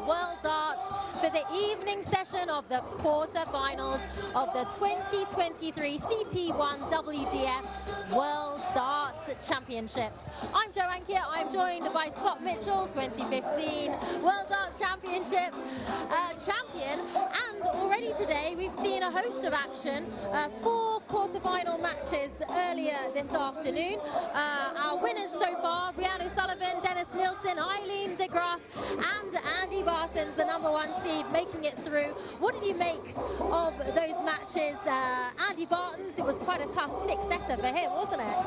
World Darts for the evening session of the quarterfinals of the 2023 CT1 WDF World Darts Championships. I'm Joanne Kier. I'm joined by Scott Mitchell, 2015 World Darts Championship champion. And already today we've seen a host of action. 4 quarterfinal matches earlier this afternoon. Our winners so far, Rhiannon Sullivan, Dennis Nielsen, Eileen de Graaf and Andy Barton's the #1 seed, making it through. What did you make of those matches? Andy Barton's, it was quite a tough 6-setter for him, wasn't it?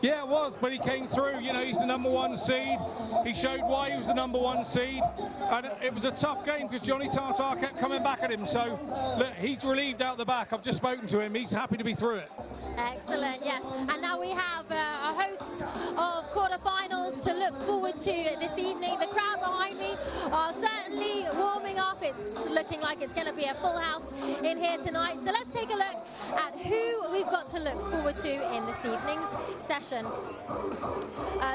Yeah, it was, but he came through. You know, he's the #1 seed. He showed why he was the #1 seed. And it was a tough game because Johnny Tartar kept coming back at him. So, look, he's relieved out the back. I've just spoken to him. He's happy to be through it. Excellent, yes. And now we have a host of quarterfinals to look forward to this evening. The crowd behind me are certainly warming up. It's looking like it's going to be a full house in here tonight. So let's take a look at who we've got to look forward to in this evening's session.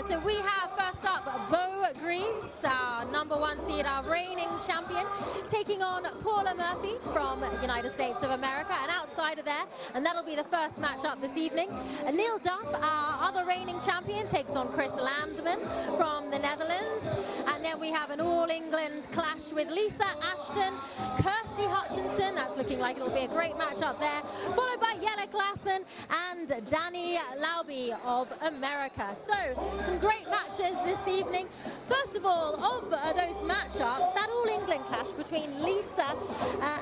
So we have first up Bo Greaves, our #1 seed, our reigning champion, taking on Paula Murphy from United States of America, an outsider there, and that'll be the first match up this evening. Neil Duff, our other reigning champion, takes on Chris Landman from the Netherlands. And then we have an All-England clash with Lisa Ashton, Kirsty Hutchinson. That's looking like it'll be a great match up there, followed by Jelle Klassen and Danny Lauby of America. So, some great matches this evening. First of all, of those matchups, that All-England clash between Lisa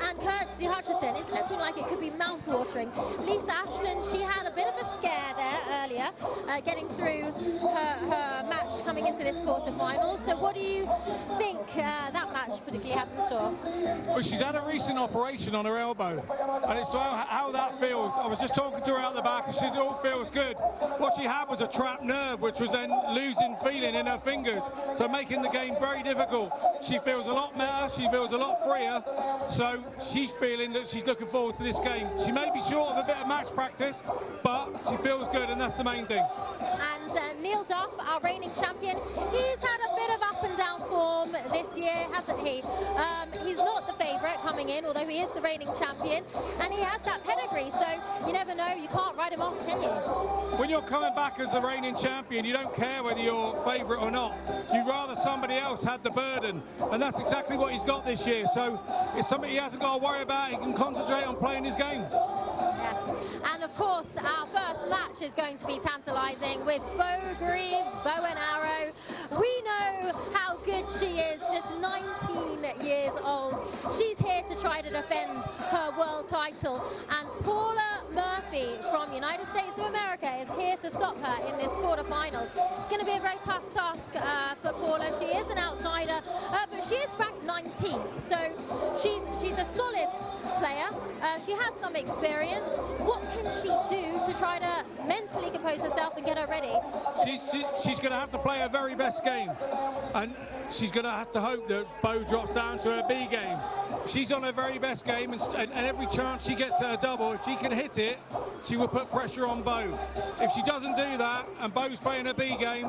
and Kirsty Hutchinson is looking like it could be mouth-watering. Lisa Ashton, she had a bit of a scare there earlier, getting through her match coming into this quarterfinal. So what do you think that match particularly has in store? Well, she's had a recent operation on her elbow, and it's how that feels. I was just talking to her out the back, and she all feels good. What she had was a trapped nerve, which was then losing feeling in her fingers, so making the game very difficult. She feels a lot better, she feels a lot freer, so she's feeling that she's looking forward to this game. She may be short of a bit of match practice, but she feels good, and that's the main thing. And Neil Duff, our reigning champion, he's had a bit of up and down form this year, hasn't he? He's not the favourite coming in, although he is the reigning champion, and he has that pedigree, so you never know, you can't write him off, can you? When you're coming back as the reigning champion, you don't care whether you're favourite or not. You'd rather somebody else had the burden, and that's exactly what he's got this year. So it's something he hasn't got to worry about. He can concentrate on playing his game. Yes, and of course, our first match is going to be tantalising with Bo Greaves, bow and arrow. We know how good she is, just 19 years old. She's here to try to defend her world title, and Paula Murphy from United States of America is here to stop her in this quarterfinals. It's going to be a very tough task for Paula. She is an outsider, but she is ranked 19th, so she's a solid player. She has some experience. What can she do to try to mentally compose herself and get her ready? She's going to have to play her very best game, and she's going to have to hope that Bo drops down to her B game. She's on her very best game, and every chance she gets at a double, if she can hit it, she will put pressure on Bo. If she doesn't do that, and Bo's playing her B game,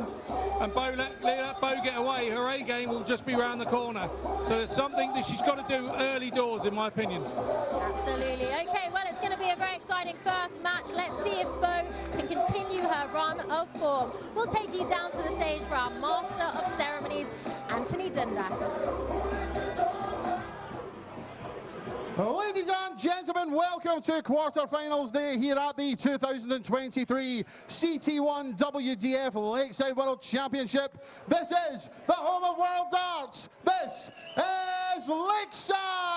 and let Bo get away, her A game will just be round the corner. So there's something that she's got to do early doors, in my opinion. Absolutely. Okay, well, it's going to be a very exciting first match. Let's see if Bo can continue her run of form. We'll take you down to the stage for our Master of Ceremonies, Anthony Dundas. Ladies and gentlemen, welcome to quarterfinals day here at the 2023 CT1 WDF Lakeside World Championship. This is the home of World Darts. This is Lakeside.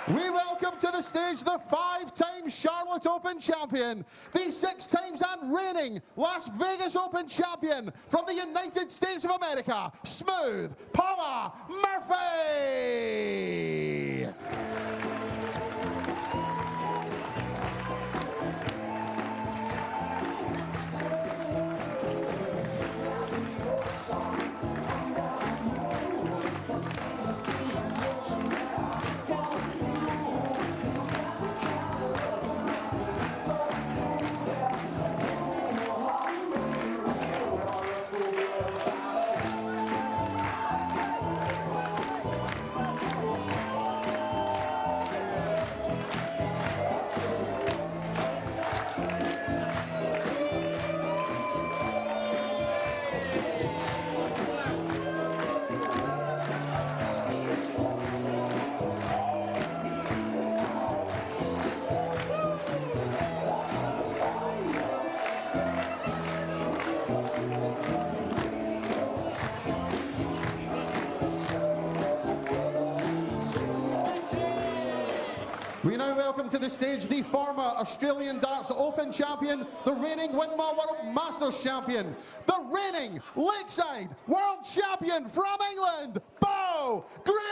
We welcome to the stage the 5-time Charlotte Open champion, the 6 times and reigning Las Vegas Open champion from the United States of America, Smooth Paula Murphy. We now welcome to the stage the former Australian Darts Open champion, the reigning Winmar World Masters champion, the reigning Lakeside World Champion from England, Bo Greaves!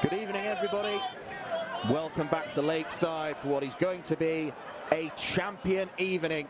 Good evening, everybody. Welcome back to Lakeside for what is going to be a champion evening.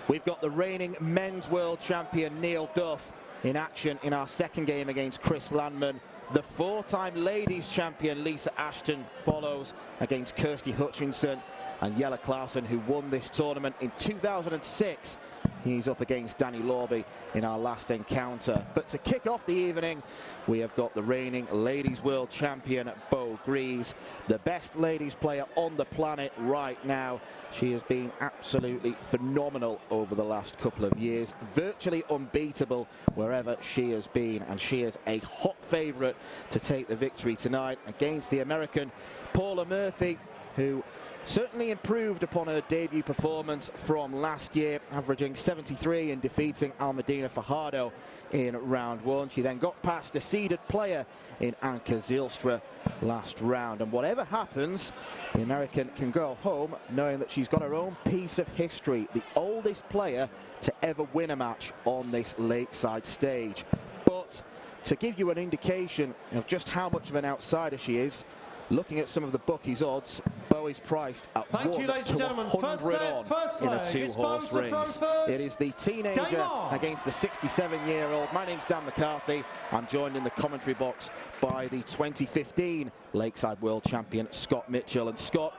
We've got the reigning men's world champion Neil Duff in action in our second game against Chris Landman. The four-time ladies champion Lisa Ashton follows against Kirsty Hutchinson, and Jelle Clausen, who won this tournament in 2006. He's up against Danny Lorby in our last encounter. But to kick off the evening, we have got the reigning ladies world champion Bo Greaves, the best ladies player on the planet right now. She has been absolutely phenomenal over the last couple of years, virtually unbeatable wherever she has been, and she is a hot favourite to take the victory tonight against the American Paula Murphy, who certainly improved upon her debut performance from last year, averaging 73 and defeating Almudena Fajardo in round one. She then got past a seeded player in Anke Zijlstra last round. And whatever happens, the American can go home knowing that she's got her own piece of history, the oldest player to ever win a match on this Lakeside stage. But to give you an indication of just how much of an outsider she is, looking at some of the bookies' odds, Bo is priced at 1 to 100 on in a two-horse race. It is the teenager against the 67-year-old. My name's Dan McCarthy. I'm joined in the commentary box by the 2015 Lakeside World Champion Scott Mitchell. And Scott,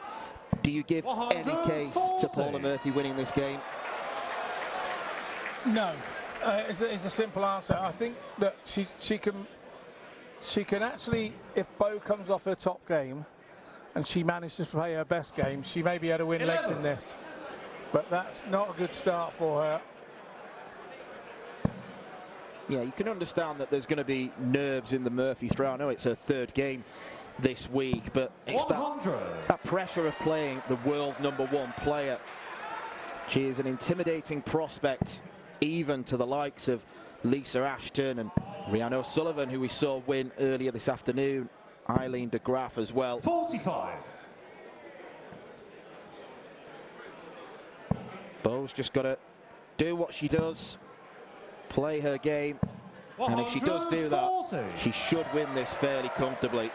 do you give any case to Paula Murphy winning this game? No. It's a simple answer. I think that she can actually, if Bo comes off her top game and she manages to play her best game, she may be able to win legs in this. But that's not a good start for her. Yeah, you can understand that there's going to be nerves in the Murphy throw. I know it's her third game this week, but it's that pressure of playing the world #1 player. She is an intimidating prospect, even to the likes of Lisa Ashton and Rhiannon O'Sullivan, who we saw win earlier this afternoon, Eileen de Graaf as well. 45. Bo's just got to do what she does, play her game, and if she does do that, she should win this fairly comfortably.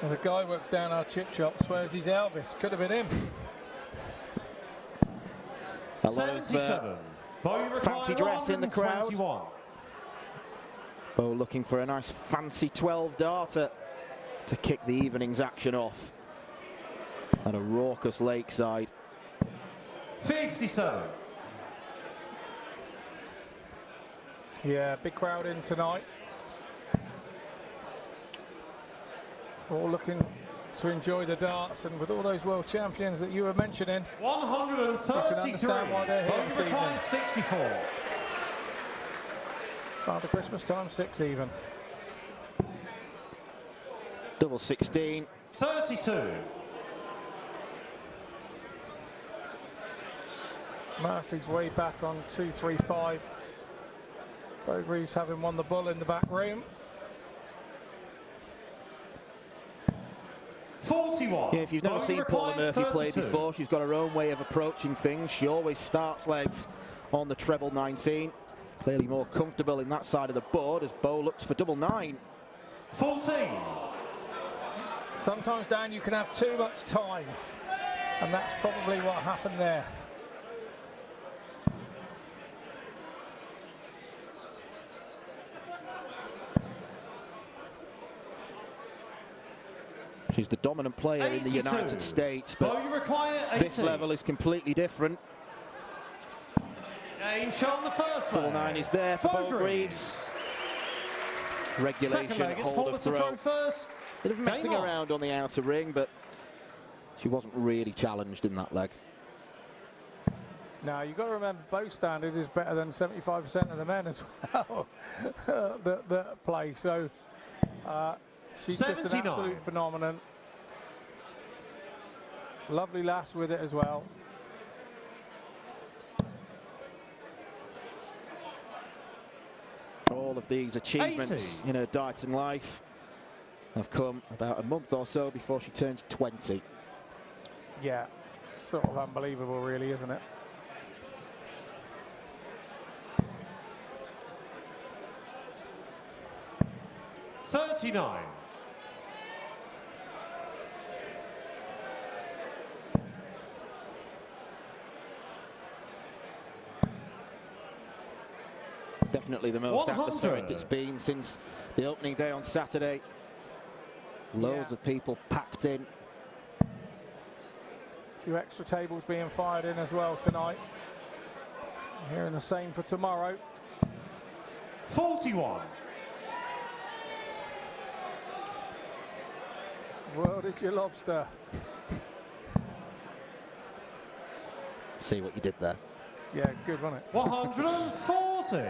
There's a guy who works down our chip shop, swears he's Elvis. Could have been him. A lot of fancy dress in the crowd. Bo looking for a nice fancy 12 darter to kick the evening's action off at a raucous Lakeside. 57. Yeah, big crowd in tonight. All looking to enjoy the darts, and with all those world champions that you were mentioning, 133. I can understand why they're here this evening. 64. Father Christmas time, 6 even. Double 16. 32. Murphy's way back on 2-3-5. Bo Greaves having won the bull in the back room. 41. Yeah, if you've never seen Paula Murphy play before, she's got her own way of approaching things. She always starts legs on the treble 19. Clearly more comfortable in that side of the board as Bo looks for double 9. 14. Sometimes, Dan, you can have too much time, and that's probably what happened there. She's the dominant player 82. in the United States, but Bow require 80. this level is completely different. Game shot on the first leg. 4-9 is there for Bo Greaves. Regulation, Second leg, it's hold forward of to throw. throw first. Bit of messing around on the outer ring, but she wasn't really challenged in that leg. Now, you've got to remember, Bow standard is better than 75% of the men as well that play. So she's 79. Just an absolute phenomenon. Lovely lass with it as well. All of these achievements 80. in her Dighton life have come about a month or so before she turns 20. Yeah, sort of unbelievable, really, isn't it? $39. Definitely the most 100. atmospheric it's been since the opening day on Saturday. Loads of people packed in. A few extra tables being fired in as well tonight. Hearing the same for tomorrow. 41. World is your lobster. See what you did there. Yeah, good, wasn't it? 140.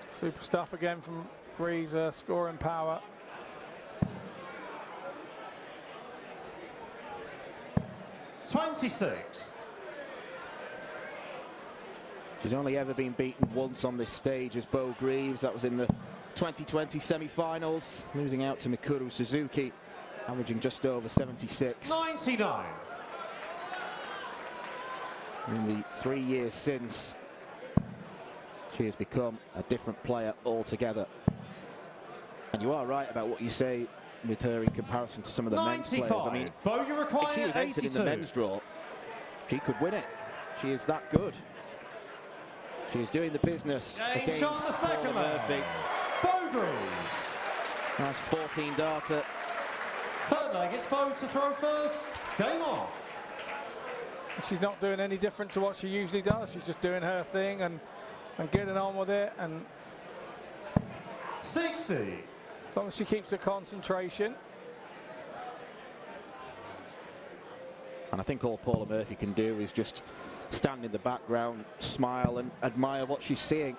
Super stuff again from Greaves, scoring power. $26. She's only ever been beaten once on this stage as Bo Greaves. That was in the 2020 semi-finals, losing out to Mikuru Suzuki, averaging just over 76. 99. In the 3 years since, she has become a different player altogether. And you are right about what you say with her in comparison to some of the 95. men's players. I mean, Bogey if she required was entered 82. in the men's draw, she could win it. She is that good. She is doing the business Game against shot on the second Paula leg. Murphy. Bo Greaves. Nice 14 darter. Third leg, it's Bo to throw first. Game on. She's not doing any different to what she usually does. She's just doing her thing and getting on with it. And 60. as long as she keeps her concentration. And I think all Paula Murphy can do is just stand in the background, smile and admire what she's seeing.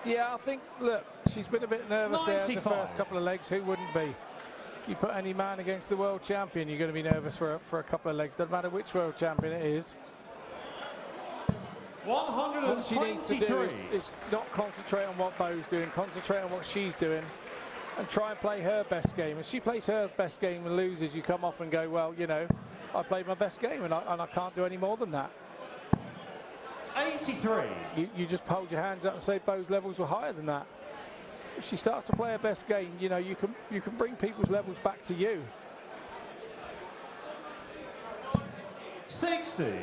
Yeah, I think, look, she's been a bit nervous there in the 95. first couple of legs. Who wouldn't be? You put any man against the world champion, you're going to be nervous for a couple of legs. Doesn't matter which world champion it is. What she needs to do 123. is not concentrate on what Bo's doing, concentrate on what she's doing and try and play her best game. If she plays her best game and loses, you come off and go, well, you know, I played my best game and I can't do any more than that. 83. You just hold your hands up and say Bo's levels were higher than that. If she starts to play her best game, you know, you can bring people's levels back to you. 60.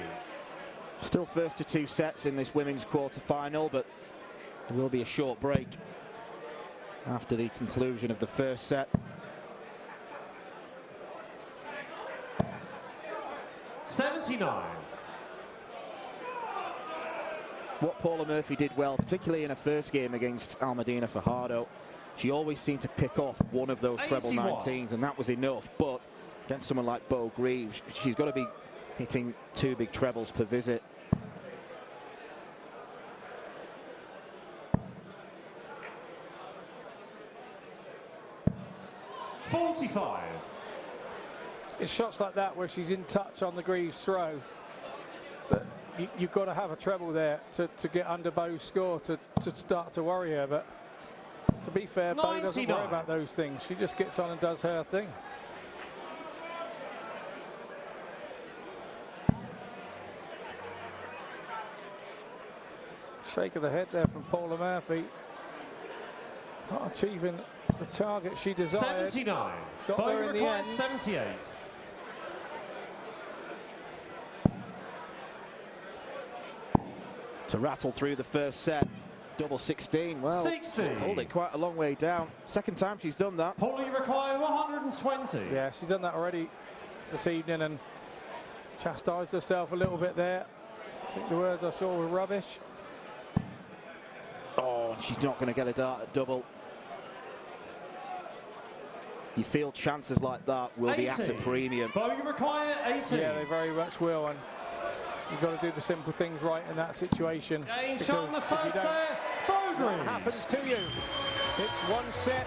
Still first to 2 sets in this women's quarter-final, but there will be a short break after the conclusion of the first set. $79. What Paula Murphy did well, particularly in her first game against Almadina Fajardo, she always seemed to pick off one of those treble 19s, and that was enough. But against someone like Bo Greaves, she's got to be hitting 2 big trebles per visit. $45. It's shots like that where she's in touch on the Greaves throw. But you've got to have a treble there to get under Bo's score to start to worry her. But to be fair, Bo doesn't 99. worry about those things. She just gets on and does her thing. Shake of the head there from Paula Murphy. Not achieving the target she desired. 79. Got Bo there in the requires end. 78. To rattle through the first set, Double 16. Well, 60. pulled it quite a long way down. Second time she's done that. Pulling required 120. Yeah, she's done that already this evening and chastised herself a little bit there. I think the words I saw were rubbish. Oh, and she's not going to get a dart at double. You feel chances like that will be at a premium. Bogey required 80. Yeah, they very much will, and you've got to do the simple things right in that situation. Game shot on the first set. What Bogey. happens to you? It's one set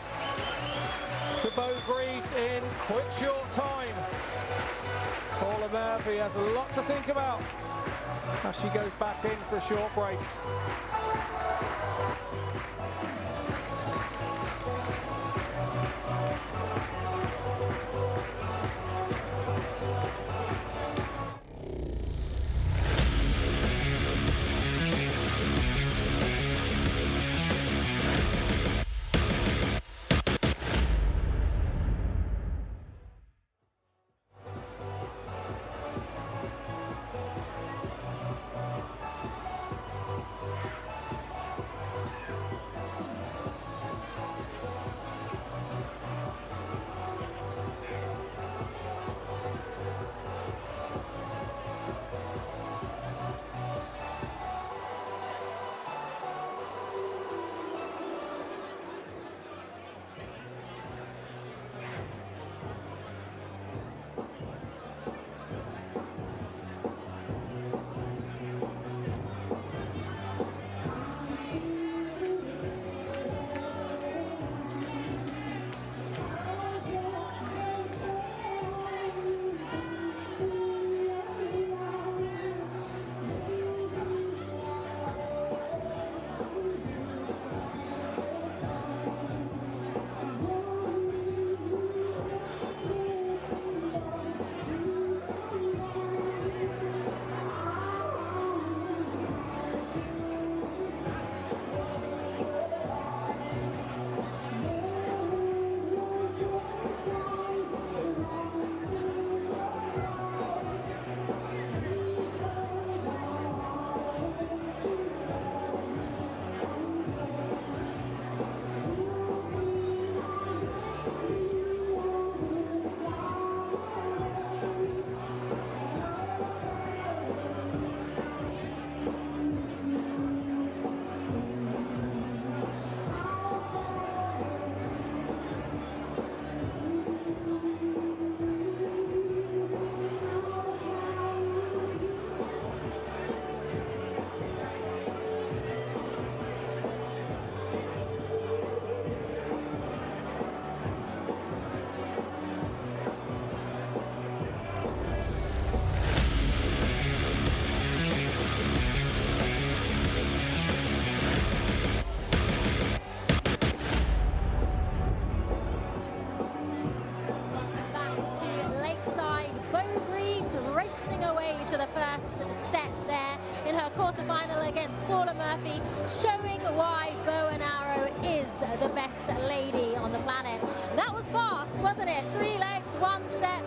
to Bo Greaves in quick short time. Paula Murphy has a lot to think about as she goes back in for a short break. quarterfinal against Paula Murphy, showing why bow and arrow is the best lady on the planet. That was fast, wasn't it? 3 legs, 1 set.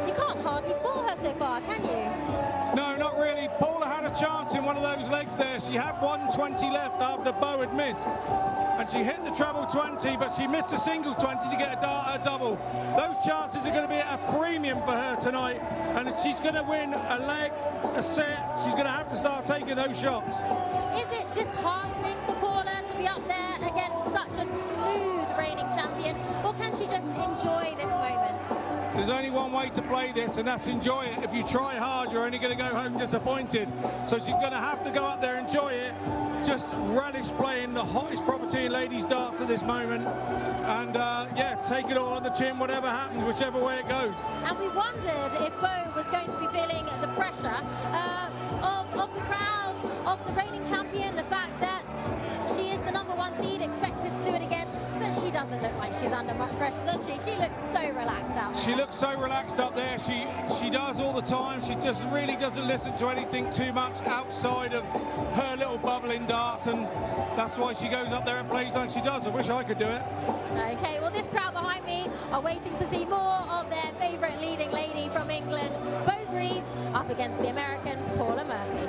You can't hardly fault her so far, can you? No, not really. Paula had a chance in one of those legs there. She had 120 left after Bo had missed. And she hit the treble 20, but she missed a single 20 to get a double. Those chances are going to be at a premium for her tonight. And if she's going to win a leg, a set, she's going to have to start taking those shots. Is it disheartening for Paula to be up there against such a smooth reigning champion? Or can she just enjoy this moment? There's only one way to play this, and that's enjoy it. If you try hard, you're only going to go home disappointed. So she's going to have to go up there, enjoy it, just relish playing the hottest property in ladies darts at this moment, and yeah, take it all on the chin, whatever happens, whichever way it goes. And we wondered if Bo was going to be feeling the pressure of the crowd, of the reigning champion, the fact that she is the #1 seed, expected to do it again, but she doesn't look like she's under much pressure, does she? She looks so relaxed out there. She looks so relaxed up there. She does all the time. She just really doesn't listen to anything too much outside of her little bubble in darts, and that's why she goes up there and plays like she does. I wish I could do it. Okay, well, this crowd behind me are waiting to see more of their favourite leading lady from England, Bo Greaves, up against the American Paula Murphy.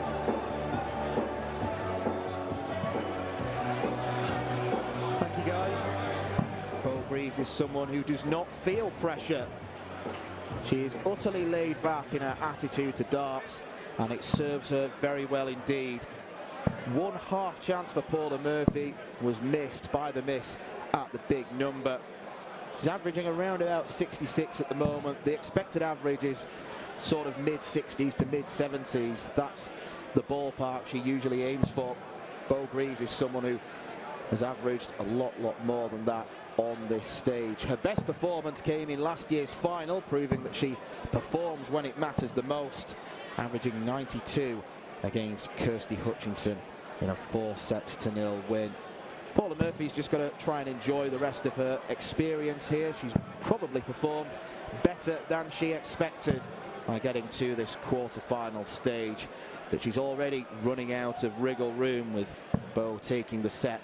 Greaves is someone who does not feel pressure. She is utterly laid back in her attitude to darts, and it serves her very well indeed. One half chance for Paula Murphy was missed by the miss at the big number. She's averaging around about 66 at the moment. The expected average is sort of mid-60s to mid-70s. That's the ballpark she usually aims for. Bo Greaves is someone who has averaged a lot more than that on this stage. Her best performance came in last year's final, proving that she performs when it matters the most, averaging 92 against Kirsty Hutchinson in a 4-0 win. Paula Murphy's just got to try and enjoy the rest of her experience here. She's probably performed better than she expected by getting to this quarter-final stage, but she's already running out of wriggle room, with Bo taking the set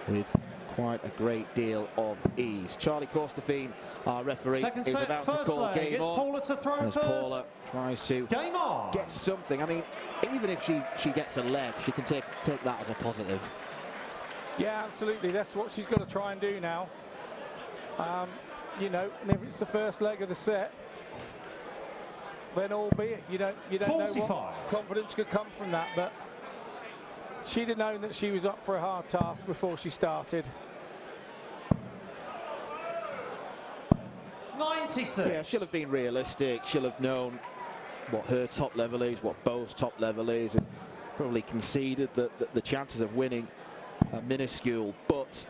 with quite a great deal of ease. Charlie Corstefine, our referee, Second is set, about to first call leg. game It's on. Paula to throw As first. Paula tries to Game on. get something. I mean, even if she gets a leg, she can take that as a positive. Yeah, absolutely. That's what she's got to try and do now. You know, and if it's the first leg of the set, then albeit you don't know what confidence could come from that, but she'd have known that she was up for a hard task before she started. 96. Yeah, she'll have been realistic. She'll have known what her top level is, what Bo's top level is, and probably conceded that the chances of winning are minuscule, but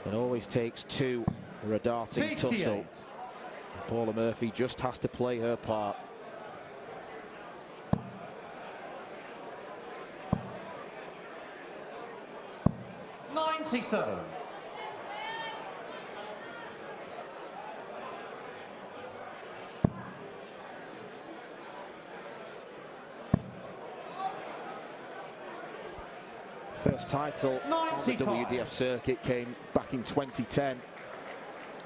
it always takes two for a darting tussle. Paula Murphy just has to play her part. '97. First title on the WDF circuit came back in 2010.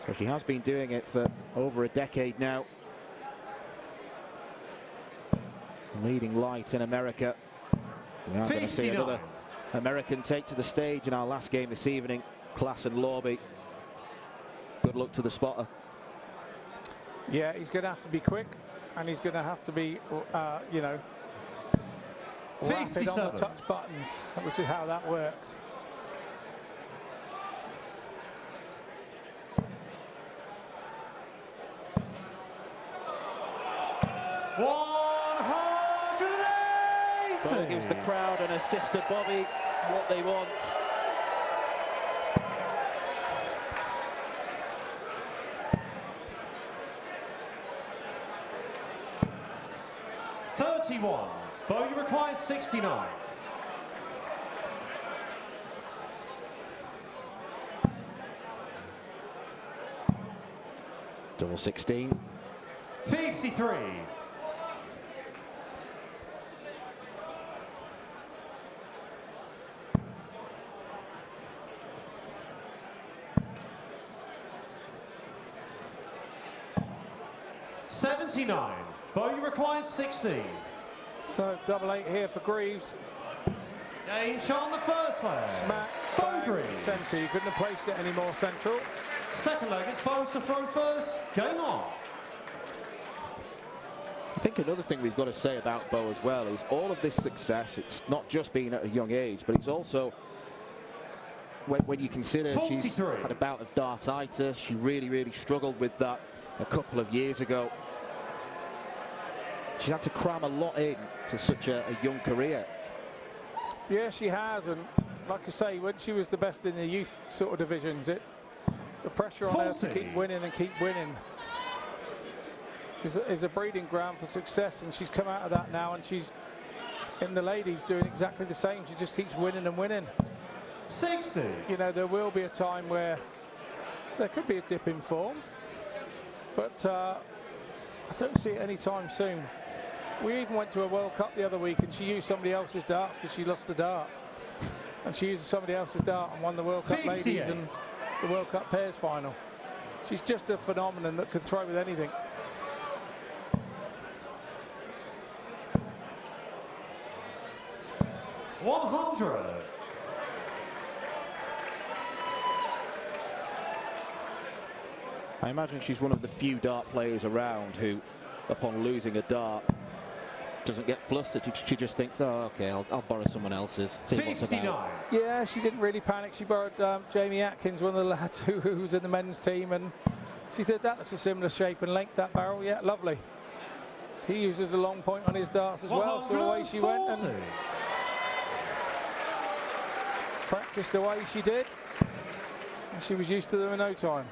So she has been doing it for over a decade now. Leading light in America. We are going to see another American take to the stage in our last game this evening, Klassen Lorby. Good luck to the spotter. Yeah, he's going to have to be quick, and he's going to have to be, you know, rapid on the touch buttons, which is how that works. Bo gives the crowd and her sister Bobby what they want. Bogey requires 69. Double 16. 53. '79. Bogey requires 16. So double 8 here for Greaves. Game shot on the first leg. Smack. Bo Greaves. Centre. You couldn't have placed it any more central. Second leg, it's Bo to throw first. Game on. I think another thing we've got to say about Bo as well is all of this success, it's not just been at a young age, but it's also when you consider 43. She's had a bout of dartitis. She really struggled with that a couple of years ago. She's had to cram a lot in to such a young career. Yeah, she has, and like I say, when she was the best in the youth sort of divisions, the pressure on 40. her to keep winning and keep winning is a breeding ground for success, and she's come out of that now, and she's in the ladies doing exactly the same. She just keeps winning and winning. 60. You know, there will be a time where there could be a dip in form, but I don't see it anytime soon. We even went to a World Cup the other week, and she used somebody else's darts because she lost a dart. And she used somebody else's dart and won the World Cup 58. ladies and the World Cup pairs final. She's just a phenomenon that could throw with anything. I imagine she's one of the few dart players around who, upon losing a dart, doesn't get flustered. She just thinks, oh, okay, I'll borrow someone else's. See what's about. Yeah, she didn't really panic. She borrowed Jamie Atkins, one of the lads who was in the men's team, and she said that looks a similar shape and length, that barrel. Yeah, lovely. He uses a long point on his darts as well, so away she went and practiced the way she did. And she was used to them in no time.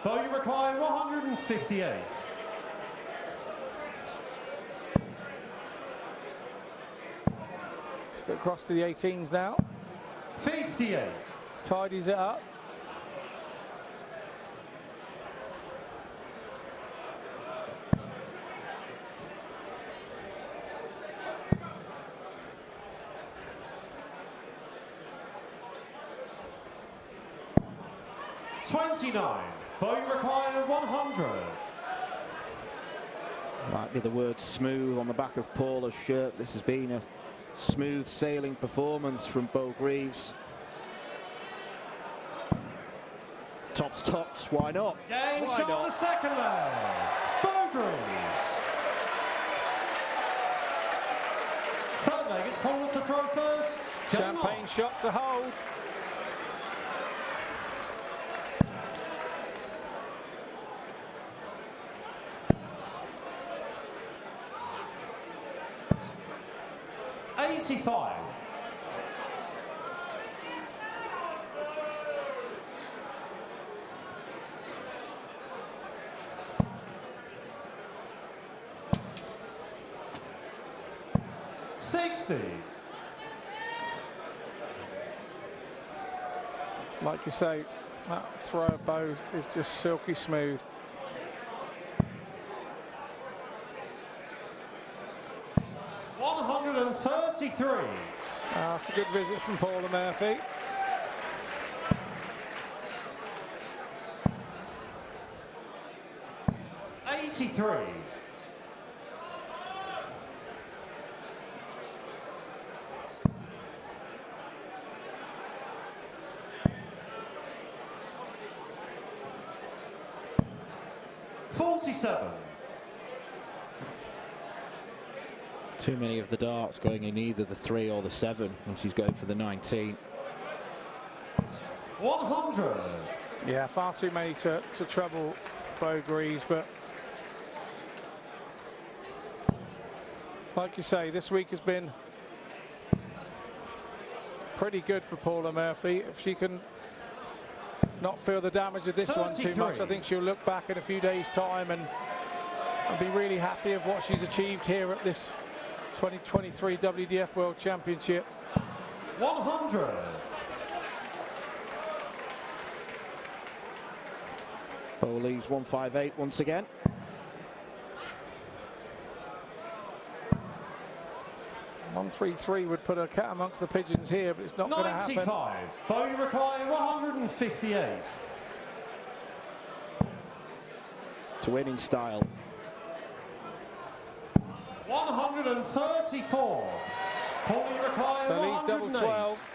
Bogey required 158. Let's go across to the 18s now. 58. Tidies it up. Bogey required 100. Might be the word smooth on the back of Paula's shirt. This has been a smooth sailing performance from Bo Greaves. Tops, tops, why not? Game why shot not? The second leg. Bo Greaves. Third leg, it's Paula to throw first. Champagne shot to hold. $85. $60. Like you say, that throw of Bo's is just silky smooth. $133. That's a good visit from Paula Murphy. $83. $47. Too many of the darts going in either the 3 or the 7, and she's going for the 19. 100. Yeah, far too many to trouble Bo Greaves, but like you say, this week has been pretty good for Paula Murphy. If she can not feel the damage of this 33. One too much, I think she'll look back in a few days' time and be really happy of what she's achieved here at this 2023 WDF World Championship. 100. Bo leaves 158 once again. $133 would put a cat amongst the pigeons here, but it's not going to happen. 95. Bogey required 158. To win in style. 134. Paulie required So leaves double 12.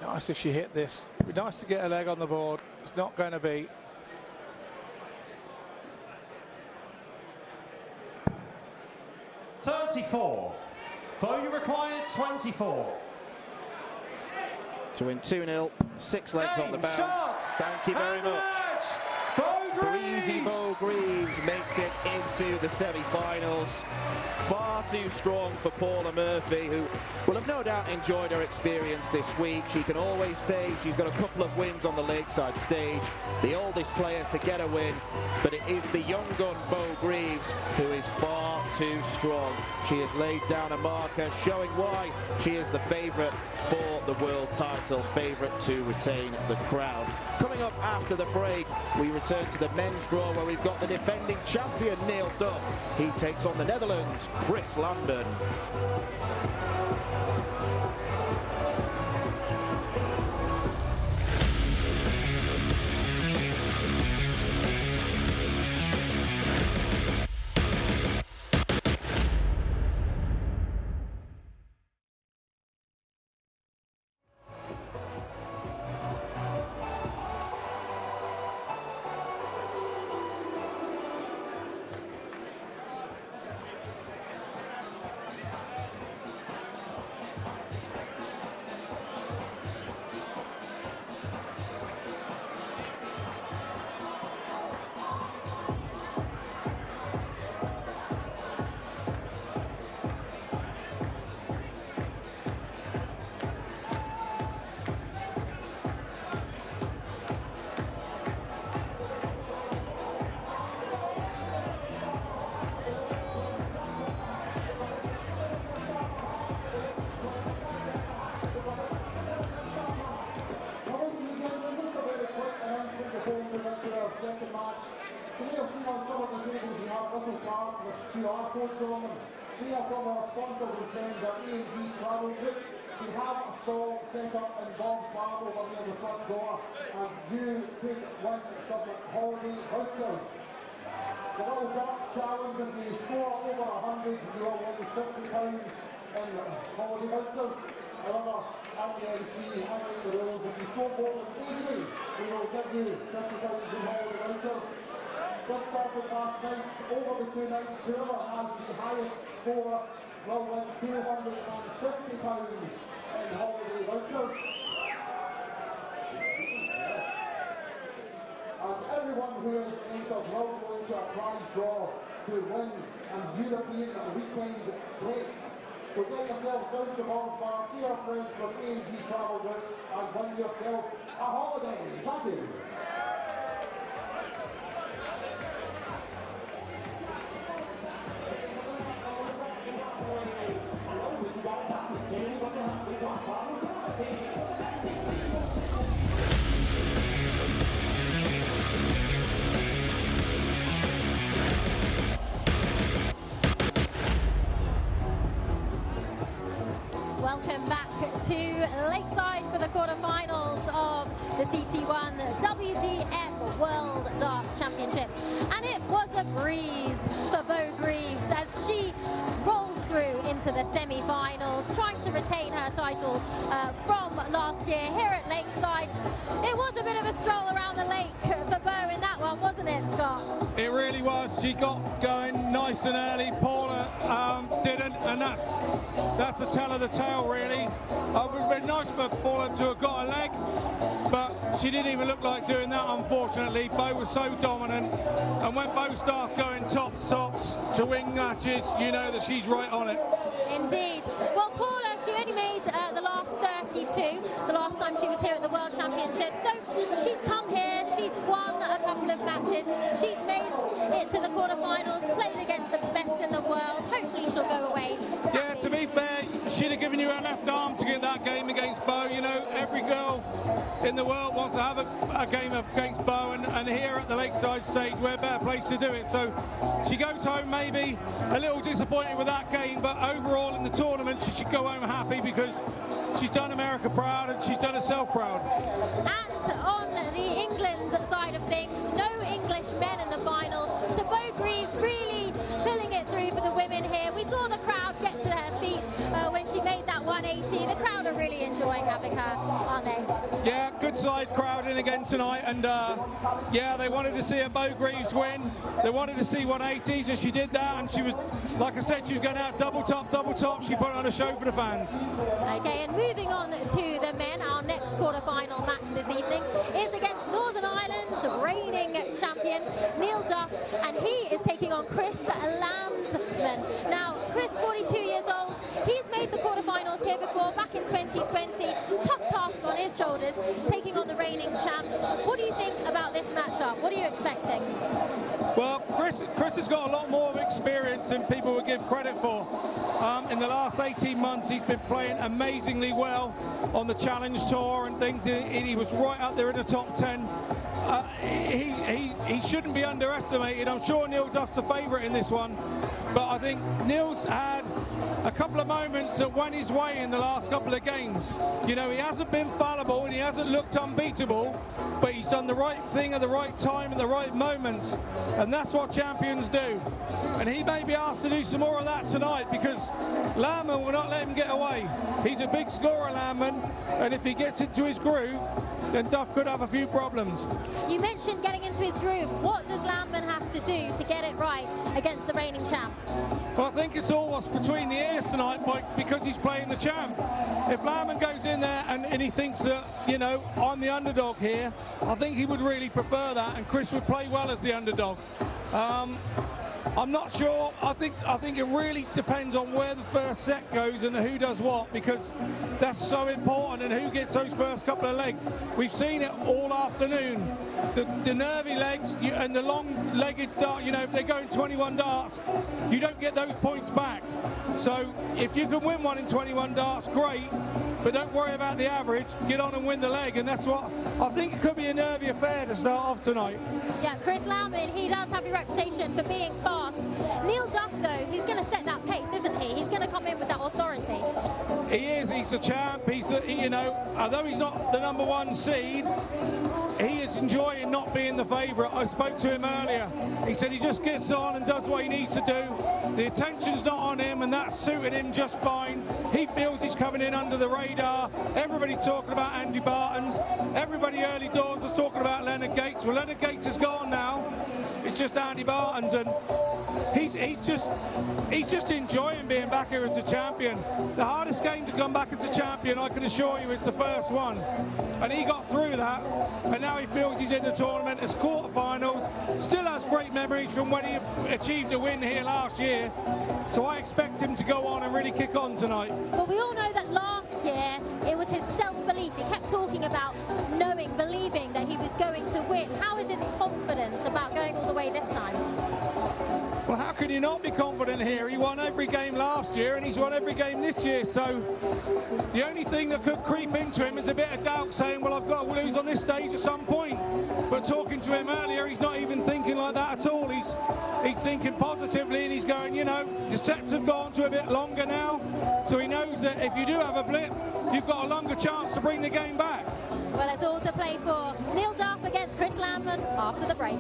Nice if she hit this. It'd be nice to get a leg on the board. It's not going to be. $34. Bogey required 24. To win 2-0, 6 legs on the bounce. Shots. Thank you very much. Breezy Bo Greaves makes it into the semi-finals. Far too strong for Paula Murphy, who will have no doubt enjoyed her experience this week. She can always say she's got a couple of wins on the Lakeside stage, the oldest player to get a win, but it is the young gun Bo Greaves who is far too strong. She has laid down a marker, showing why she is the favourite for the world title, favourite to retain the crown. Coming up after the break, we return to the men's draw where we've got the defending champion Neil Duff. He takes on the Netherlands' Chris Lambert. Also on the tables we have little cards with QR codes on them. We are from our sponsors and friends at A&G Travel Group. We have a stall set up in Bob's Bar over near the front door, and you could win some holiday vouchers. The Little Darts Challenge, if you score over 100, you will win £50 in holiday vouchers. However, at the MC, unlike the rules, if you score more than 80, we will give you £50 in holiday vouchers. This started last night. Over the 2 nights, whoever has the highest score will win £250 in holiday vouchers. And everyone who is entered will go into a prize draw to win a European weekend break. So get yourselves down to Bob's Bar, see our friends from A&G Travel Group, and win yourself a holiday. Thank you. Welcome back to Lakeside for the quarterfinals of the CT1 WDF World Darts Championships. And it was a breeze for Bo Greaves as she rolls through into the semi-finals, trying to retain her title from last year here at Lakeside. It was a bit of a stroll around the lake for Bo in that one, wasn't it, Scott? It really was. She got going nice and early. Paula didn't, and that's the tell of the tale, really. It would have been nice for Paula to have got a leg, but she didn't even look like doing that, unfortunately. Bo was so dominant, and when Bo starts going tops to win matches, you know that she's right on it. Indeed. Well, Paula, she only made the last 32, the last time she was here at the World Championship. So she's come here, she's won a couple of matches, she's made it to the quarterfinals, played against the best in the world. Hopefully she'll go away happy. Yeah, to be fair, she'd have given you her left arm to get that game against Bo. You know, every girl in the world wants to have a game against Bo, and here at the Lakeside stage, we're a better place to do it. So she goes home maybe a little disappointed with that game, but overall in the tournament, she should go home happy because she's done America proud and she's done herself proud. And on the England side of things, no English men in the final. So Bo Greaves really pulling it through for the women here. We saw the crowd get to her feet when she made that 180. The crowd are really enjoying having her, aren't they? Yeah, good side crowd in again tonight, and yeah, they wanted to see a Bo Greaves win. They wanted to see 180s, and she did that, and she was, like I said, she was going out double top. She put on a show for the fans. Okay, and moving on to the men, our next quarter-final match this evening is against Northern Ireland's reigning champion, Neil Duff, and he is taking on Chris Landman. Now, Chris, 42 years old, he's made the quarterfinals here before, back in 2020. Tough task on his shoulders, taking on the reigning champ. What do you think about this matchup? What are you expecting? Well, Chris has got a lot more experience than people would give credit for. In the last 18 months, he's been playing amazingly well on the Challenge Tour and things. He was right up there in the top 10. He shouldn't be underestimated. I'm sure Neil Duff's the favourite in this one, but I think Neil's had a couple of moments that went his way in the last couple of games. You know, he hasn't been fallible and he hasn't looked unbeatable, but he's done the right thing at the right time at the right moments, and that's what champions do. And he may be asked to do some more of that tonight because Landman will not let him get away. He's a big scorer, Landman, and if he gets into his groove, then Duff could have a few problems. You mentioned getting into his groove. What does Landman have to do to get it right against the reigning champ? Well, I think it's all what's between the ears tonight, because he's playing the champ. If Landman goes in there and he thinks that, you know, I'm the underdog here, I think he would really prefer that, and Chris would play well as the underdog. I'm not sure. I think it really depends on where the first set goes and who does what, because that's so important, and who gets those first couple of legs. We've seen it all afternoon. The nervy legs and the long-legged dart, you know, if they're going 21 darts, you don't get those points back. So if you can win one in 21 darts, great, but don't worry about the average. Get on and win the leg, and that's what I think. It could be a nervy affair to start off tonight. Yeah, Chris Lauman, he does have a reputation for being fast. Neil Duff, though, he's going to set that pace, isn't he? He's going to come in with that authority. He is. He's the champ. He's the, you know, although he's not the #1 seed, he is enjoying not being the favourite. I spoke to him earlier. He said he just gets on and does what he needs to do. The attention's not on him, and that's suited him just fine. He feels he's coming in under the radar. Everybody's talking about Andy Barton's. Everybody early doors was talking about Leonard Gates. Well, Leonard Gates is gone now. It's just Andy Barton's, and he's just enjoying being back here as a champion. The hardest game to come back as a champion, I can assure you, is the first one. And he got through that, and now he feels he's in the tournament as quarterfinals. Still has great memories from when he achieved a win here last year. So I expect him to go on and really kick on tonight. Well, we all know that last year it was his self-belief. He kept talking about knowing, believing that he was going to win. How is his confidence about going all the way this time? Well, how can you not be confident here? He won every game last year, and he's won every game this year. So the only thing that could creep into him is a bit of doubt, saying, well, I've got to lose on this stage at some point. But talking to him earlier, he's not even thinking like that at all. He's thinking positively, and he's going, you know, the sets have gone to a bit longer now. So he knows that if you do have a blip, you've got a longer chance to bring the game back. Well, it's all to play for. Neil Duff against Chris Lauman after the break.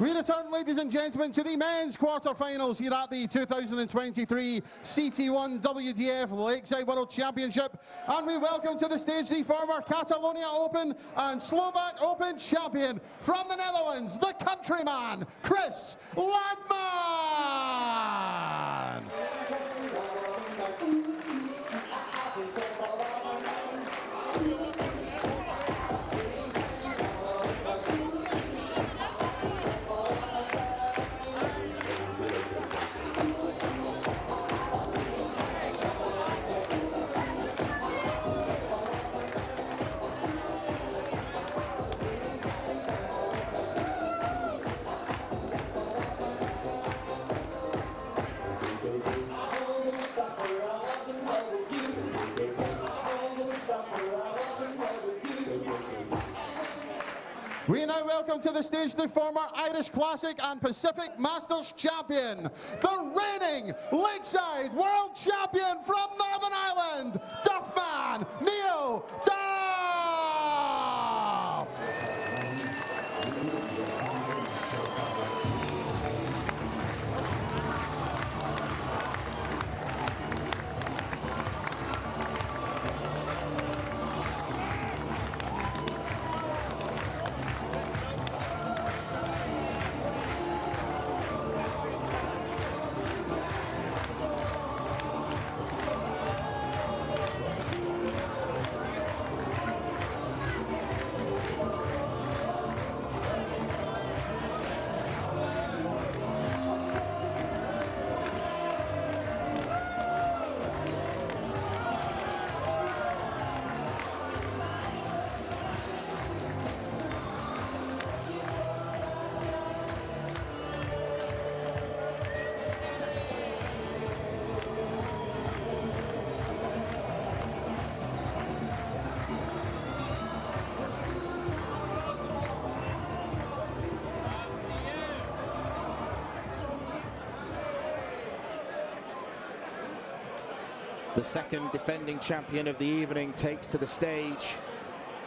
We return, ladies and gentlemen, to the men's quarterfinals here at the 2023 CT1 WDF Lakeside World Championship. And we welcome to the stage the former Catalonia Open and Slovak Open champion from the Netherlands, the countryman, Chris Lauman. We now welcome to the stage the former Irish Classic and Pacific Masters champion, the reigning Lakeside World Champion from Northern Ireland, Duffman Neil Duff! The second defending champion of the evening takes to the stage,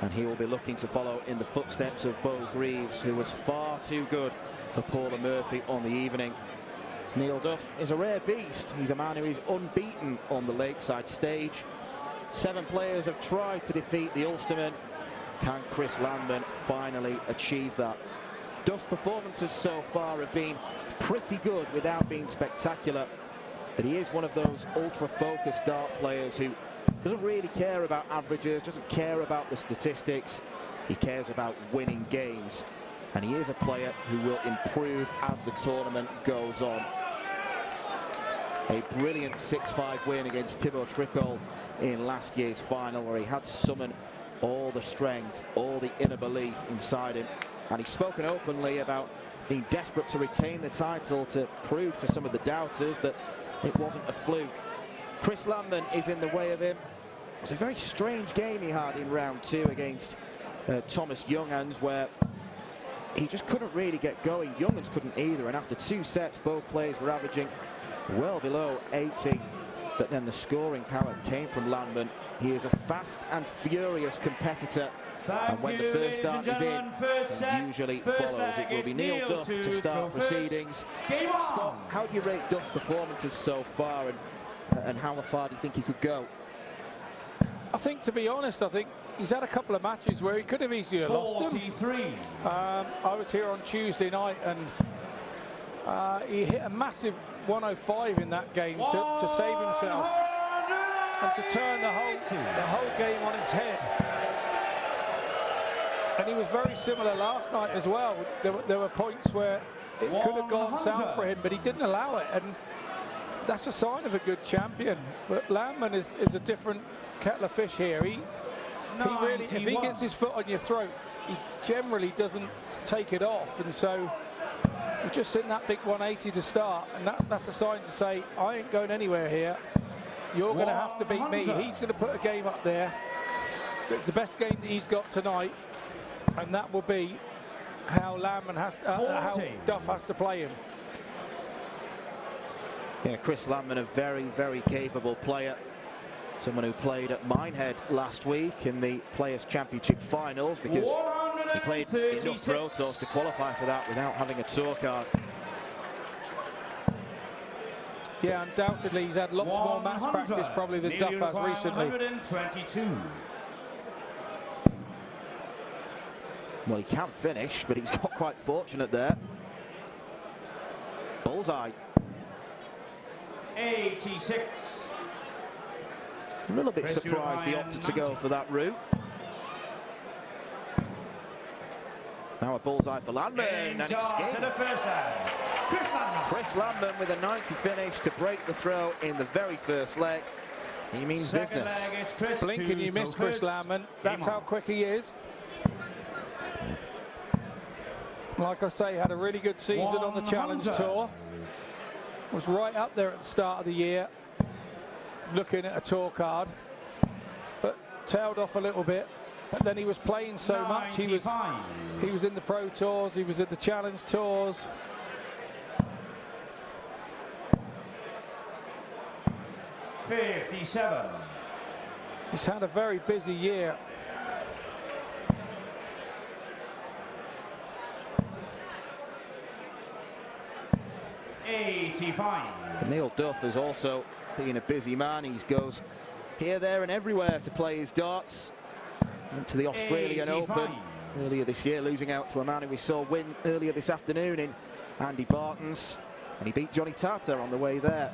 and he will be looking to follow in the footsteps of Bo Greaves, who was far too good for Paula Murphy on the evening. Neil Duff is a rare beast. He's a man who is unbeaten on the Lakeside stage. 7 players have tried to defeat the Ulsterman. Can Chris Landman finally achieve that? Duff's performances so far have been pretty good without being spectacular. But he is one of those ultra-focused dart players who doesn't really care about averages, doesn't care about the statistics. He cares about winning games. And he is a player who will improve as the tournament goes on. A brilliant 6-5 win against Thibaut Tricol in last year's final, where he had to summon all the strength, all the inner belief inside him. And he's spoken openly about being desperate to retain the title, to prove to some of the doubters that it wasn't a fluke. Chris Landman is in the way of him. It was a very strange game he had in round 2 against Thomas Younghans, where he just couldn't really get going. Younghans couldn't either, and after 2 sets, both players were averaging well below 80. But then the scoring power came from Landman. He is a fast and furious competitor. And when the first start is in, it usually follows. It will be Neil Duff to start proceedings. Scott, how do you rate Duff's performances so far, and how far do you think he could go? I think, to be honest, I think he's had a couple of matches where he could have easily lost them. I was here on Tuesday night, and he hit a massive 105 in that game to save himself and to turn the whole game on its head. And he was very similar last night as well. There were points where it could have gone south for him, but he didn't allow it. And that's a sign of a good champion. But Landman is a different kettle of fish here. He really, if he gets his foot on your throat, he generally doesn't take it off. And so we've just seen that big 180 to start. And that's a sign to say, I ain't going anywhere here. You're going to have to beat me. He's going to put a game up there. It's the best game that he's got tonight. And that will be how Landman has how Duff has to play him. Yeah, Chris Landman, a very, very capable player. Someone who played at Minehead last week in the Players' Championship finals, because he played enough Pro Tours to qualify for that without having a tour card. Yeah, undoubtedly he's had lots more match practice probably than Duff has recently. 122. Well, he can finish, but he's got quite fortunate there. Bullseye. 86. A little bit surprised he opted to go for that route. Now a bullseye for Landman, and it's to the first hand. Chris Landman with a 90 finish to break the throw in the very first leg. He means Second business. leg, it's Chris Blink and you miss Chris Landman. That's how quick he is. Like I say, had a really good season on the Challenge Tour. Was right up there at the start of the year, looking at a tour card, but tailed off a little bit. But then he was playing so much. He was in the Pro Tours, he was at the Challenge Tours. $57. He's had a very busy year. $85. Neil Duff has also been a busy man. He goes here, there and everywhere to play his darts. Went to the Australian 85. Open earlier this year, losing out to a man who we saw win earlier this afternoon in Andy Barton's. And he beat Johnny Tata on the way there.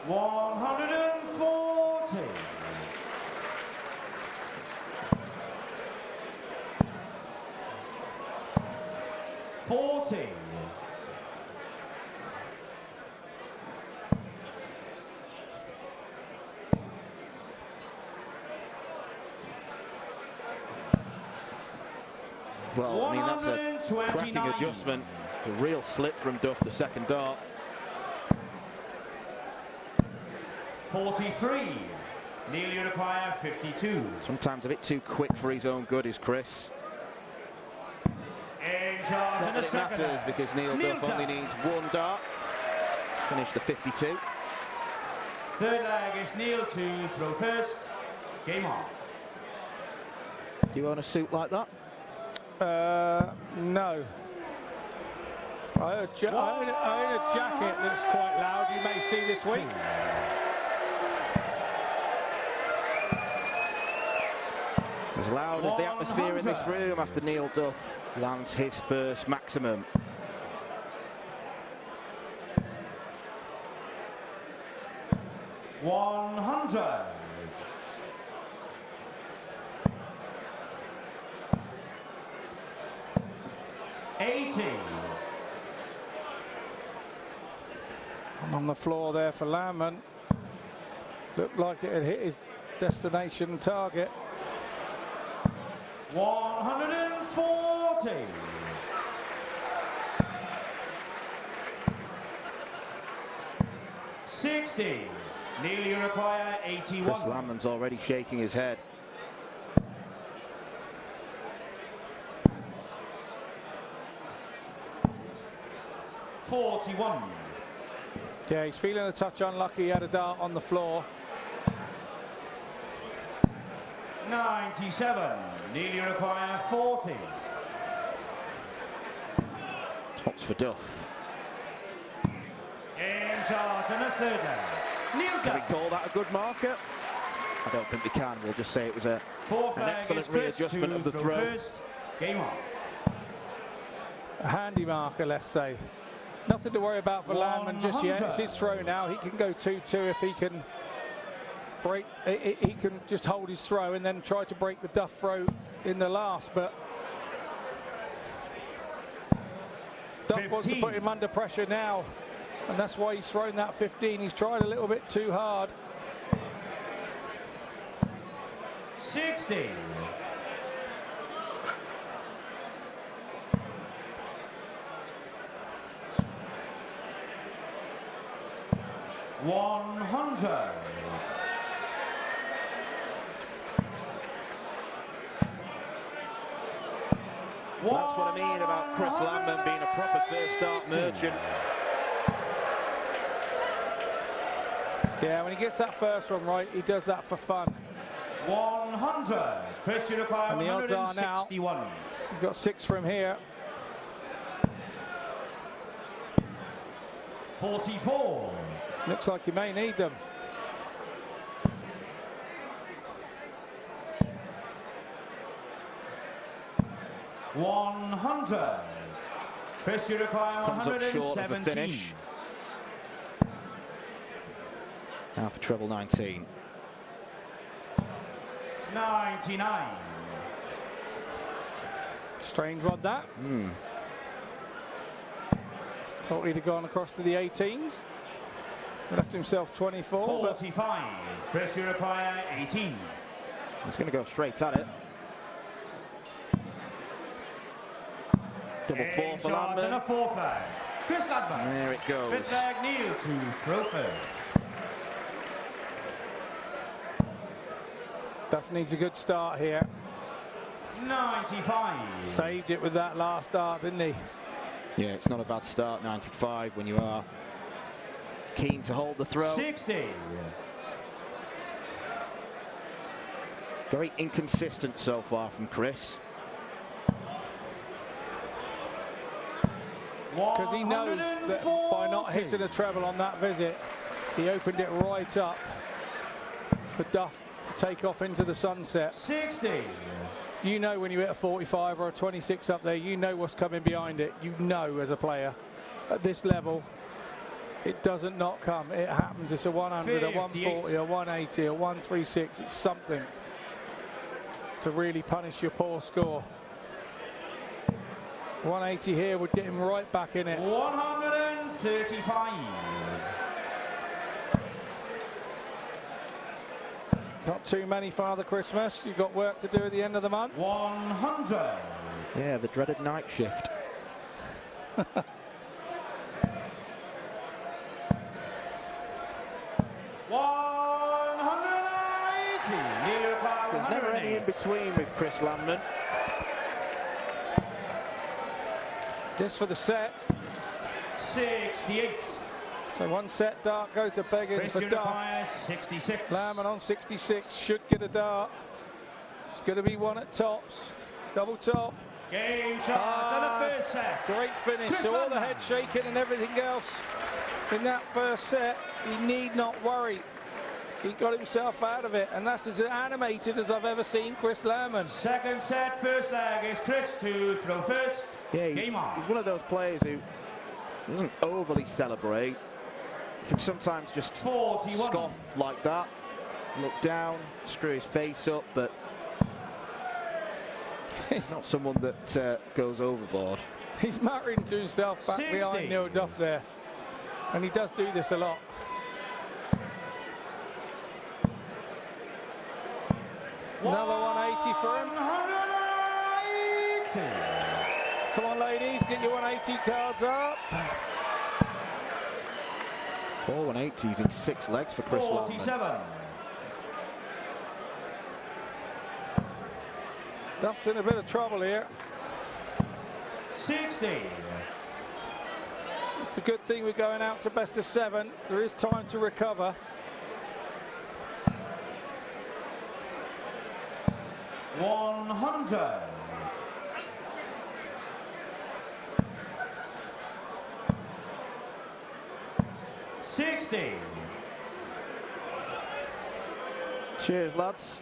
140. $40. Well, I mean, that's a cracking adjustment. A real slip from Duff, the second dart. 43. Neil, you require 52. Sometimes a bit too quick for his own good is Chris. In charge in the It second. matters because Neil Duff only needs one dart. Finish the 52. Third leg is Neil to throw first. Game on. Do you own a suit like that? No. I own a jacket that's quite loud, you may see this week. As loud as the atmosphere in this room after Neil Duff lands his first maximum. $100. $80. On the floor there for Landman. Looked like it had hit his destination target. 140. $60. Neil, you require 81. Chris Landman's already shaking his head. $41. Yeah, he's feeling a touch unlucky. He had a dart on the floor. 97. Neil, you require 40. Tops for Duff. In charge in the third leg. Neil Can we Duff. call that a good marker? I don't think we can. We'll just say it was an Fourth leg excellent is Chris readjustment to of the throw. first. Game on. A handy marker, let's say. Nothing to worry about for Landman just yet. It's his throw now. He can go 2-2 if he can break. He can just hold his throw and then try to break the Duff throw in the last. But Duff wants to put him under pressure now, and that's why he's thrown that 15. He's tried a little bit too hard. 60. $100. That's what I mean about Chris Landman being a proper first start merchant. Yeah, when he gets that first one right, he does that for fun. 100. Chris, you require And the odds are now 161. he's got 6 from here. 44. Looks like he may need them. $100. Chris, you require Comes up short of the 117. finish. Now for treble 19. 99. Strange one, that. Thought he'd have gone across to the 18s. Left himself 24. 45. Chris, you require 18. He's going to go straight at it. Double 4 for And a Landman. fourth leg. Chris Landman. There it goes. Fifth leg, Neil to throw first. Duff needs a good start here. 95. Saved it with that last dart, didn't he? Yeah, it's not a bad start, 95, when you are keen to hold the throw. 60. Very inconsistent so far from Chris. Because he knows that by not hitting a treble on that visit, he opened it right up for Duff to take off into the sunset. 60. You know when you hit a 45 or a 26 up there, you know what's coming behind it. You know as a player at this level, it doesn't not come. It happens. It's a 100, a 140, a 180, a 136. It's something to really punish your poor score. 180 here would get him right back in it. 135. Not too many, Father Christmas. You've got work to do at the end of the month. 100. Yeah, the dreaded night shift. 180. There's never any in between with Chris Landman. This for the set. 68. So one set dart goes to begging for Duff. 66. Landman on 66 should get a dart. It's going to be one at tops. Double top. Game shot and the first set. Great finish. Chris So all the Landman. head shaking and everything else in that first set. He need not worry. He got himself out of it, and that's as animated as I've ever seen Chris Landman. Second set, first leg is Chris to throw first. Yeah, Game on. he's one of those players who doesn't overly celebrate. Can sometimes just 41. scoff like that, look down, screw his face up, but he's not someone that goes overboard. He's muttering to himself back 60. behind Neil Duff there, and he does do this a lot. Another 180 for him. 180. Come on, ladies, get your 180 cards up. 4 180s in 6 legs for Chris Landman. 47. Duff's in a bit of trouble here. 60. It's a good thing we're going out to best of 7. There is time to recover. 100. 60. Cheers, lads.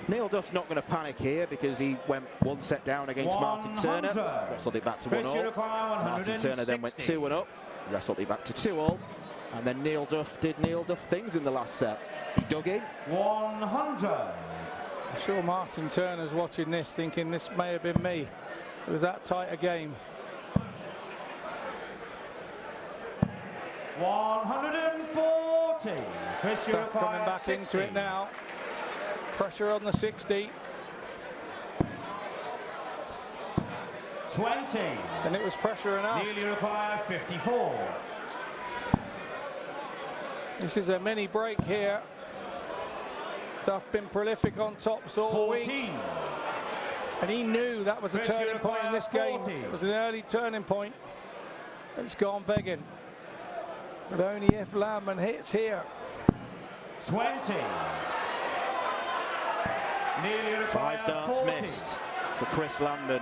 Neil Duff's not going to panic here because he went 1 set down against Martin Turner. 100. Wrestled it back to Chris 1-all. require Martin Turner then went 160. 2-1 up. Wrestled it back to 2-all. And then Neil Duff did Neil Duff things in the last set. He dug in. 100. I'm sure Martin Turner's watching this thinking this may have been me. It was that tight a game. 140. Chris Duff coming require back 60. into it now. Pressure on the 60. 20. And it was pressure enough. Nearly require 54. This is a mini break here. Duff been prolific on tops all 14. week. And he knew that was a Chris turning point in this game. 40. It was an early turning point. It's gone begging. But only if Landman hits here. 20. Nearly require 5 darts 40. missed for Chris Landman.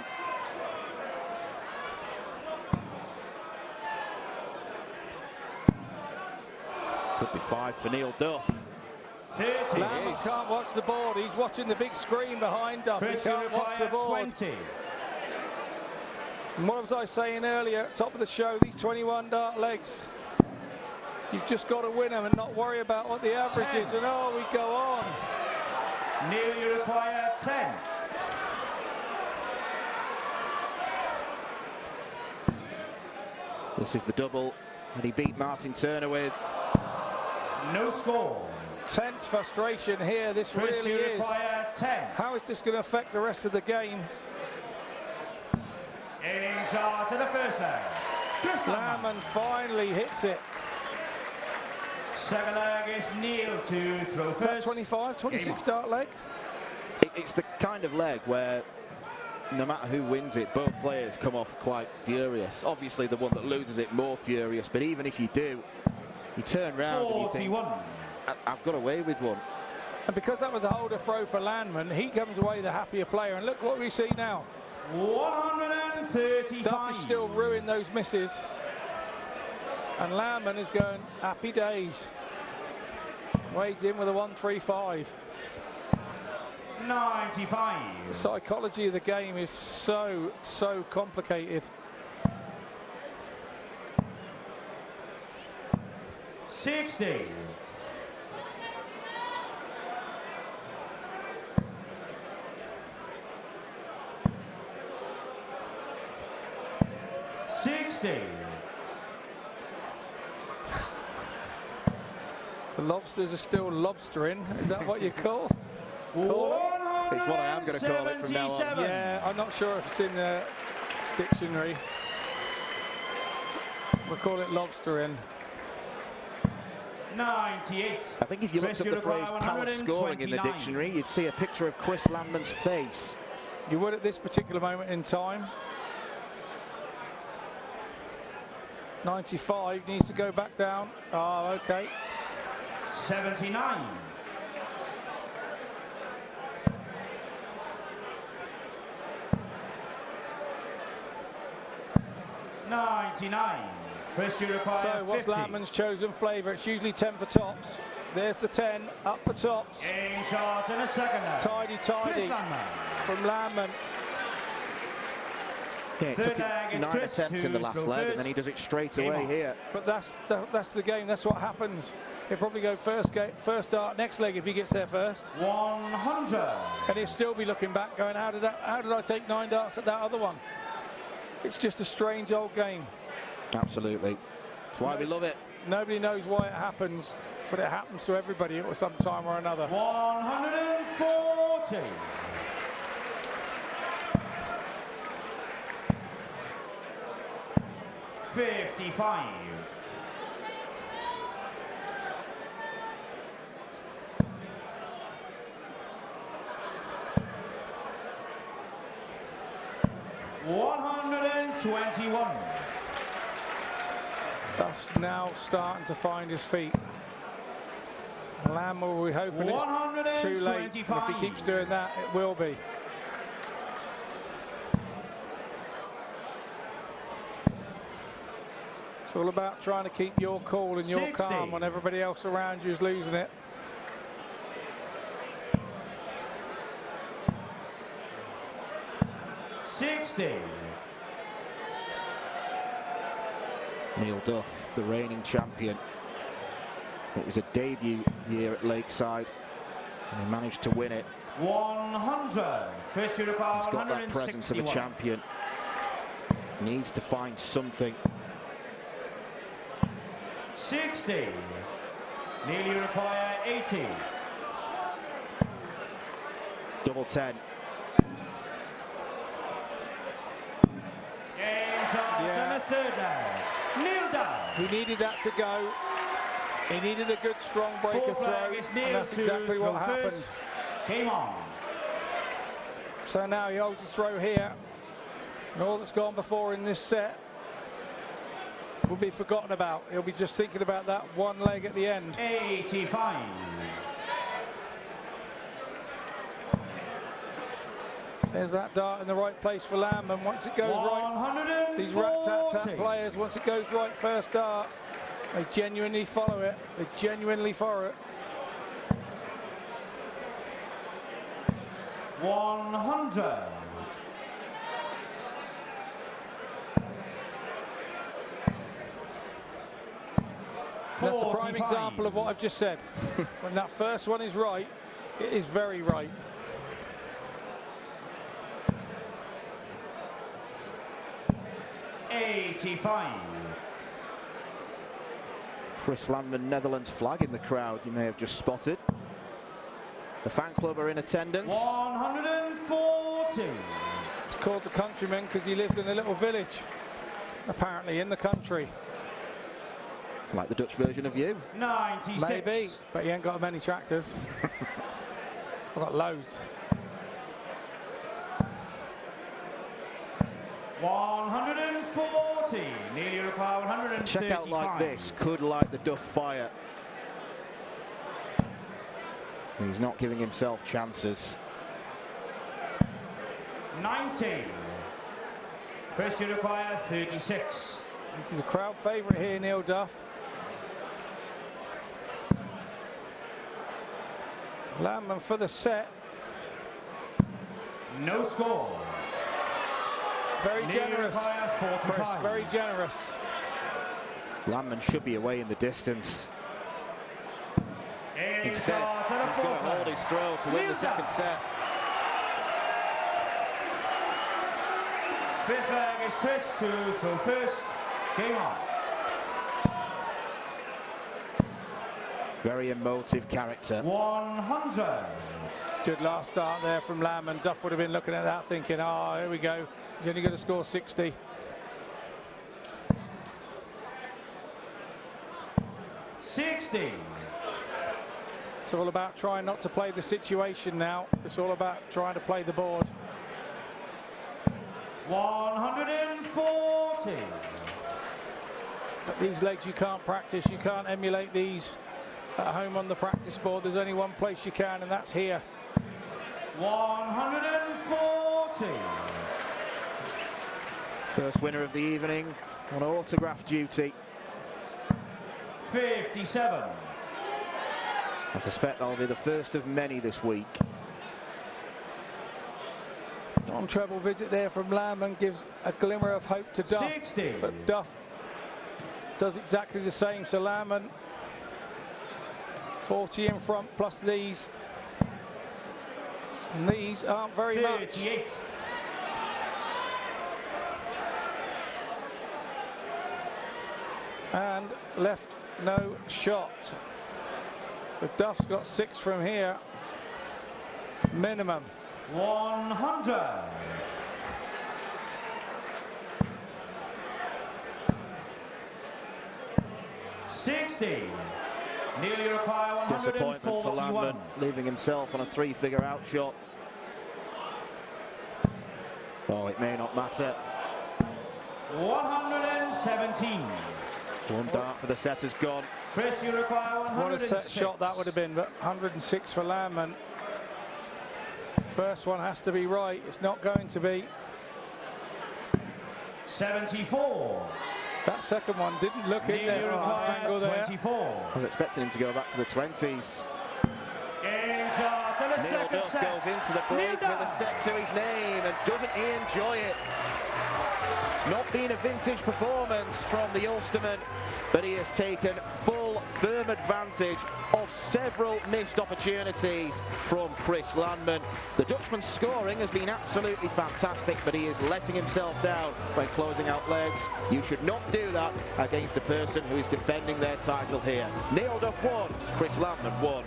Could be 5 for Neil Duff. 30. Landman can't watch the board. He's watching the big screen behind Duff. He Chris can't watch the require board. 20. And what was I saying earlier at the top of the show? These 21 dart legs. You've just got to win them and not worry about what the average 10. is. And oh, we go on. Nearly require 10. This is the double that he beat Martin Turner with. No score. Tense frustration here. This Chris really is. require 10. How is this going to affect the rest of the game? Game shot to the first leg. Chris Landman. Landman finally hits it. Second leg is Neil to throw first. 25, 26 dart leg. It's the kind of leg where no matter who wins it, both players come off quite furious. Obviously, the one that loses it more furious, but even if you do, you turn round and you think, I've got away with one. And because that was a holder throw for Landman, he comes away the happier player. And look what we see now. 135. Duff is still ruining those misses. And Landman is going happy days. Wade's in with a 135. 95. The psychology of the game is so complicated. 60. 60. The lobsters are still lobstering. Is that what you call? It's what I am going to call it from now on. Yeah, I'm not sure if it's in the dictionary. We'll call it lobstering. 98. I think if you looked at the phrase power scoring in the dictionary, you'd see a picture of Chris Landman's face. You would at this particular moment in time. 95 needs to go back down. Oh, okay. 79. 99. Chris, you require so what's 50. Landman's chosen flavour? It's usually 10 for tops. There's the 10 up for tops. Game shot in a second. Tidy Chris Landman. from Landman. Yeah, it took 9 attempts in the last leg, and then he does it straight away here. But that's the game. That's what happens. He'll probably go first dart next leg if he gets there first. 100. And he'll still be looking back, going, how did I take 9 darts at that other one? It's just a strange old game. Absolutely. That's why we love it. Nobody knows why it happens, but it happens to everybody at some time or another. 140. 55. 121. Duff's now starting to find his feet. Lamb will be hoping it's too late. And if he keeps doing that, it will be. It's all about trying to keep your cool and your 60. calm when everybody else around you is losing it. Neil Duff, the reigning champion. It was a debut year at Lakeside, and he managed to win it. 100. Chris, you require He's got that presence of a champion. Needs to find something. 60. Neil, you require 80. Double 10. Game shot and a third leg. Neil down. He needed that to go. He needed a good strong breaker throw, and that's exactly what happened. Came on. So now he holds his throw here, and all that's gone before in this set will be forgotten about. He'll be just thinking about that one leg at the end. 85. There's that dart in the right place for Lamb, and once it goes right, these rat-tat-tat players, once it goes right first dart, they genuinely follow it. They genuinely follow it. 100. That's a prime example of what I've just said. When that first one is right, it is very right. Chris Landman, Netherlands flag in the crowd, you may have just spotted. The fan club are in attendance. 140. It's called the Countryman because he lives in a little village, apparently, in the country. Like the Dutch version of you. 96. Maybe, but he ain't got many tractors. I've got loads. 140. Nearly require 135. A checkout like this could light the Duff fire. He's not giving himself chances. 90. Chris, you require 36. He's a crowd favourite here, Neil Duff. Landman for the set. No score. Very generous. Chris, very generous. Landman should be away in the distance. Instead, he's going to hold his throw to win the second set. Fifth leg is Chris to throw first. Game on. Very emotive character. 100. Good last start there from Landman. Duff would have been looking at that thinking, oh, here we go. He's only going to score 60. It's all about trying not to play the situation now. It's all about trying to play the board. 140. But these legs you can't practice. You can't emulate these at home on the practice board. There's only one place you can, and that's here. 140. First winner of the evening on autograph duty. 57. I suspect that'll be the first of many this week. On treble visit there from Landman gives a glimmer of hope to Duff. 60. But Duff does exactly the same. So Landman 40 in front plus these. And these aren't very 38. much. And left no shot. So Duff's got 6 from here. Minimum. 100. $60. Nearly require 141. Disappointment for Landman, leaving himself on a 3-figure outshot. Oh, it may not matter. 117. One dart for the set has gone. Chris, you require 106. What a set shot that would have been, but 106 for Landman. First one has to be right. It's not going to be. 74. That second one didn't look in there from that angle there. 24. I was expecting him to go back to the 20s. Game shot and a Neil second Duff set. goes into the break with a set to his name, and doesn't he enjoy it? Not been a vintage performance from the Ulsterman, but he has taken full, firm advantage of several missed opportunities from Chris Landman. The Dutchman's scoring has been absolutely fantastic, but he is letting himself down when closing out legs. You should not do that against a person who is defending their title here. Neil Duff won, Chris Landman won.